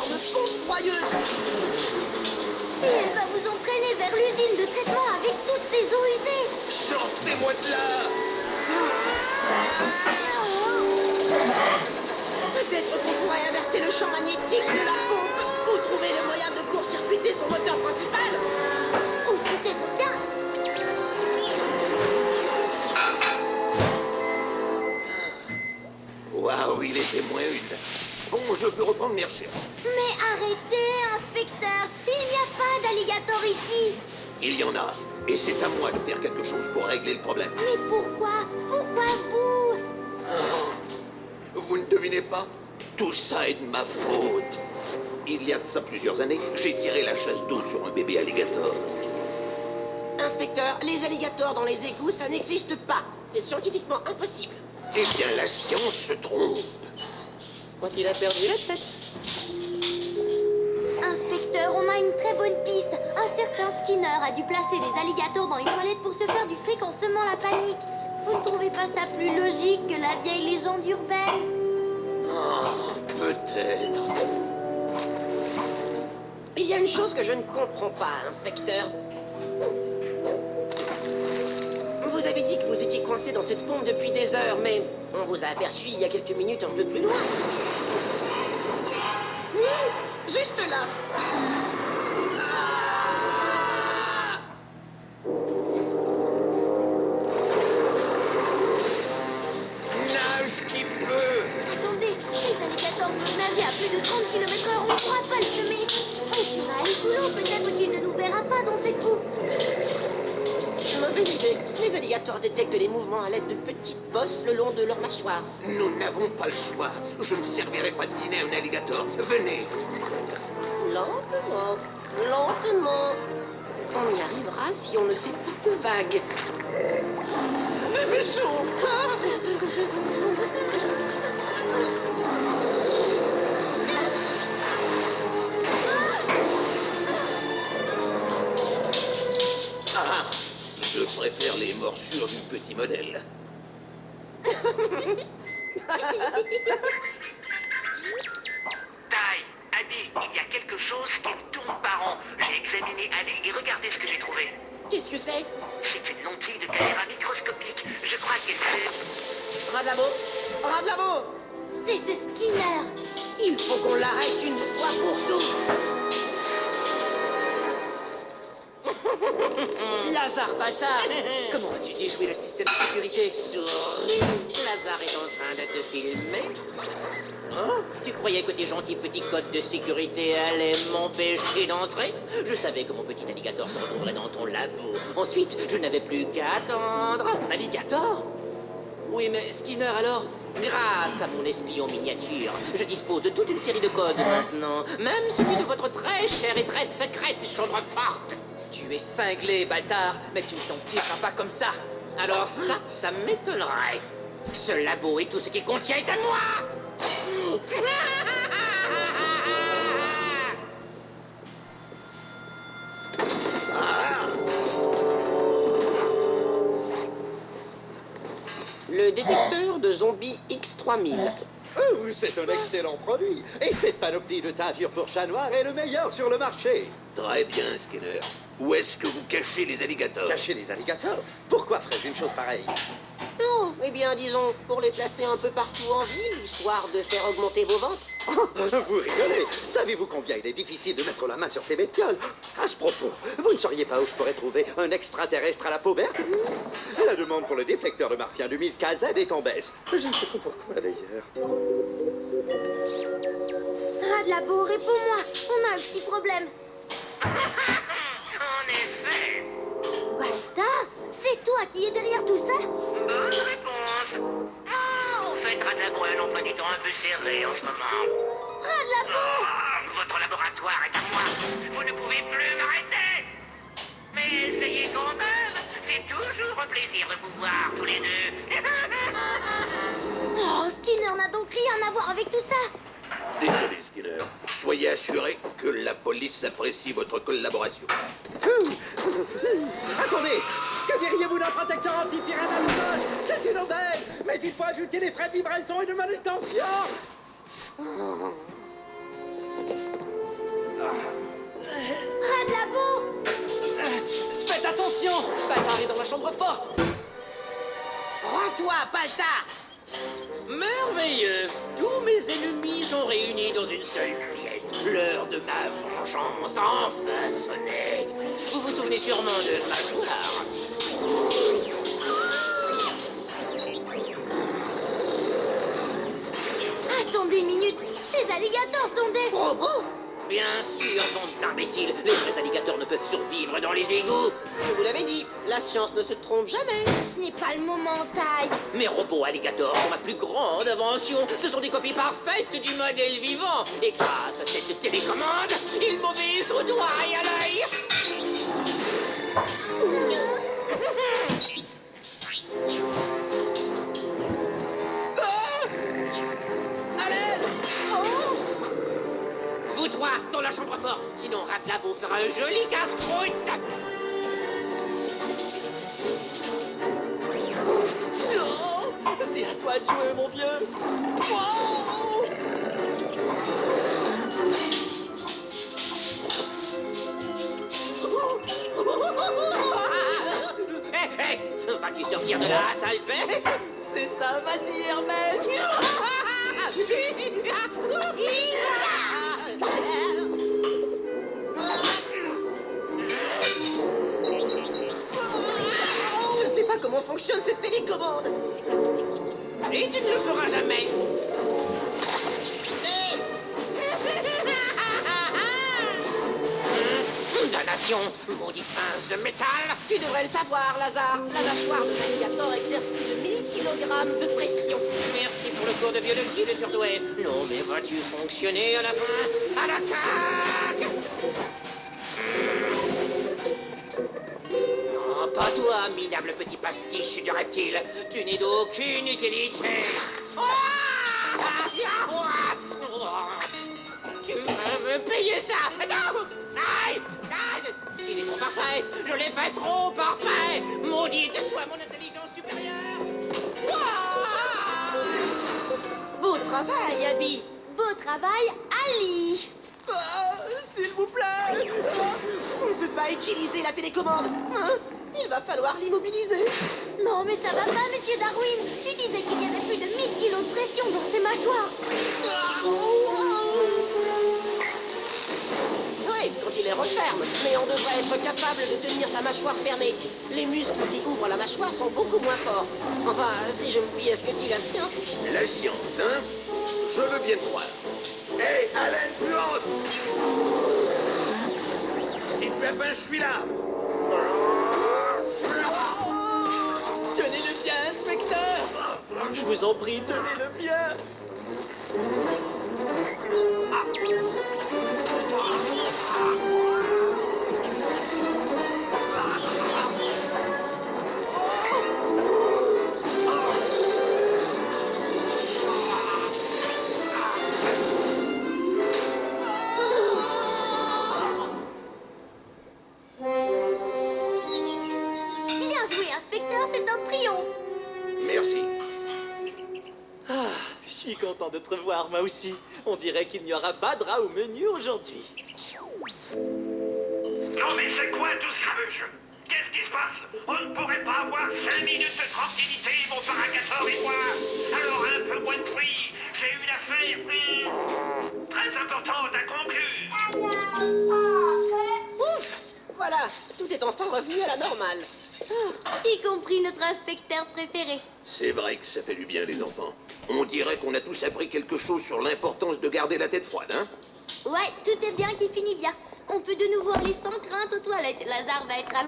énorme pompe broyeuse. Et elle va vous entraîner vers l'usine de traitement avec toutes ces eaux usées. Sortez-moi de là! Peut-être qu'on pourrait inverser le champ magnétique de la pompe ou trouver le moyen de court-circuiter son moteur principal. Ou peut-être bien. Waouh, il était moins une. Bon, je peux reprendre mes recherches. Mais arrêtez, inspecteur. Il n'y a pas d'alligator ici. Il y en a, et c'est à moi de faire quelque chose pour régler le problème. Mais pourquoi? Pourquoi vous? Vous ne devinez pas? Tout ça est de ma faute. Il y a de ça plusieurs années, j'ai tiré la chasse d'eau sur un bébé alligator. Inspecteur, les alligators dans les égouts, ça n'existe pas. C'est scientifiquement impossible. Eh bien, la science se trompe. Quand-il a perdu la tête. Inspecteur, on a une très bonne piste. Un certain Skinner a dû placer des alligators dans les toilettes pour se faire du fric en semant la panique. Vous ne trouvez pas ça plus logique que la vieille légende urbaine? Peut-être. Il y a une chose que je ne comprends pas, inspecteur. Vous avez dit que vous étiez coincé dans cette pompe depuis des heures, mais on vous a aperçu il y a quelques minutes un peu plus loin. Juste là. Nage qui peut. Attendez, les alligators peuvent nager à plus de 30 km/h, on ne pourra pas le semer. On pourra aller sous l'eau, peut-être qu'il ne nous verra pas dans cette boue. Mauvaise idée. Les alligators détectent les mouvements à l'aide de petites bosses le long de leur mâchoire. Nous n'avons pas le choix. Je ne servirai pas de dîner à un alligator. Venez. Lentement, lentement. On y arrivera si on ne fait pas de vagues. Dépêchons. Ah, je préfère les morsures du petit modèle. Taille, Abby, il y a quelque chose qui me tourne par rond. J'ai examiné Ali et regardez ce que j'ai trouvé. Qu'est-ce que c'est? C'est une lentille de caméra microscopique. Je crois qu'elle fait... Radlabo! Radlabo! C'est ce Skinner. Il faut qu'on l'arrête une fois pour toutes. Lazare bâtard! Comment as-tu déjoué le système de sécurité? Lazare est en train de te filmer. Oh, tu croyais que tes gentils petits codes de sécurité allaient m'empêcher d'entrer? Je savais que mon petit alligator se retrouverait dans ton labo. Ensuite, je n'avais plus qu'à attendre. Alligator? Oui, mais Skinner alors? Grâce à mon espion miniature, je dispose de toute une série de codes maintenant. Même celui de votre très chère et très secrète chambre forte. Tu es cinglé, bâtard, mais tu ne t'en tireras pas comme ça. Alors ça m'étonnerait. Ce labo et tout ce qu'il contient est à moi. Le détecteur de zombies X3000. Oh, c'est un excellent produit. Et cette panoplie de teinture pour chat noir est le meilleur sur le marché. Très bien, Skinner. Où est-ce que vous cachez les alligators? Cacher les alligators? Pourquoi ferais-je une chose pareille? Non, eh bien, disons, pour les placer un peu partout en ville, histoire de faire augmenter vos ventes. Oh, vous rigolez. Savez-vous combien il est difficile de mettre la main sur ces bestioles? À ce propos, vous ne sauriez pas où je pourrais trouver un extraterrestre à la peau verte? La demande pour le déflecteur de martien 2000 KZ est en baisse. Je ne sais pas pourquoi d'ailleurs. Radlabo, réponds-moi. On a un petit problème. En effet. Balta, c'est toi qui es derrière tout ça? Bonne réponse. Ah, au fait, Radlabo a un emploi du temps un peu serré en ce moment. Radlabo! Ah, votre laboratoire est à moi. Vous ne pouvez plus m'arrêter. Mais essayez quand même. C'est toujours un plaisir de vous voir tous les deux. Oh, Skinner n'a donc rien à voir avec tout ça. Désolé, Skinner. Soyez assuré que la police apprécie votre collaboration. Attendez! Que diriez-vous d'un protecteur anti-pyrénéen? C'est une aubaine! Mais il faut ajouter les frais de livraison et de manutention! chambre forte. Rends-toi, Baltar! Merveilleux! Tous mes ennemis sont réunis dans une seule pièce. L'heure de ma vengeance enfin sonnée. Vous vous souvenez sûrement de Mâchoire. Attendez une minute, ces alligators sont des... Robots? Bien sûr, bande d'imbéciles. Les vrais alligators ne peuvent survivre dans les égouts. Je vous l'avais dit, la science ne se trompe jamais. Ce n'est pas le moment, taille. Mes robots alligators sont ma plus grande invention. Ce sont des copies parfaites du modèle vivant. Et grâce à cette télécommande, ils m'obéissent au doigt et à l'œil. Vous trois, dans la chambre forte. Sinon, Ratlabo fera un joli casse-croûte. Non, c'est à toi de jouer, mon vieux. Wow. Hé, vas-tu sortir de là, sale bête? C'est ça, vas-y, Hermès. Je ne sais pas comment fonctionne cette télécommande. Et tu ne le sauras jamais. Damnation, maudite pince de métal. Tu devrais le savoir, Lazare. La mâchoire de l'alligator exerce plus de 1000 kg de pression. Merci pour le cours de biologie de surdoué. Non, mais vas-tu fonctionner à la fin? À l'attaque! Non, pas toi, minable petit pastiche de reptile. Tu n'es d'aucune utilité. Tu vas me payer ça. Attends! Aïe! Aïe! Il est trop parfait. Je l'ai fait trop parfait. Maudite soit mon intelligence supérieure. Beau travail, Abby. Beau travail, Ali. S'il vous plaît. On ne peut pas utiliser la télécommande. Hein? Il va falloir l'immobiliser. Non, mais ça va pas, monsieur Darwin. Tu disais qu'il y avait plus de 1000 kilos de pression dans ces mâchoires. Oui, quand il les referme. Mais on devrait être capable de tenir sa mâchoire fermée. Les muscles qui ouvrent la mâchoire sont beaucoup moins forts. Enfin, si je me fie à ce que dit la science. La science, hein? Je veux bien te croire. Hé, Alain Puante! Si tu as faim, je suis là. Tenez-le bien, inspecteur. Je vous en prie, tenez-le bien. Bien joué, inspecteur, c'est un triomphe. Merci. Je suis content de te revoir, moi aussi. On dirait qu'il n'y aura pas de rat au menu aujourd'hui. Non mais c'est quoi tout ce crabuche? Qu'est-ce qui se passe? On ne pourrait pas avoir 5 minutes de tranquillité, mon paragator et moi? Alors un peu moins de bruit. J'ai une affaire très importante à conclure. Ouf! Voilà, tout est enfin revenu à la normale. Y compris notre inspecteur préféré. C'est vrai que ça fait du bien, les enfants. On dirait qu'on a tous appris quelque chose sur l'importance de garder la tête froide, hein? Ouais, tout est bien qui finit bien. On peut de nouveau aller sans crainte aux toilettes. Lazare va être à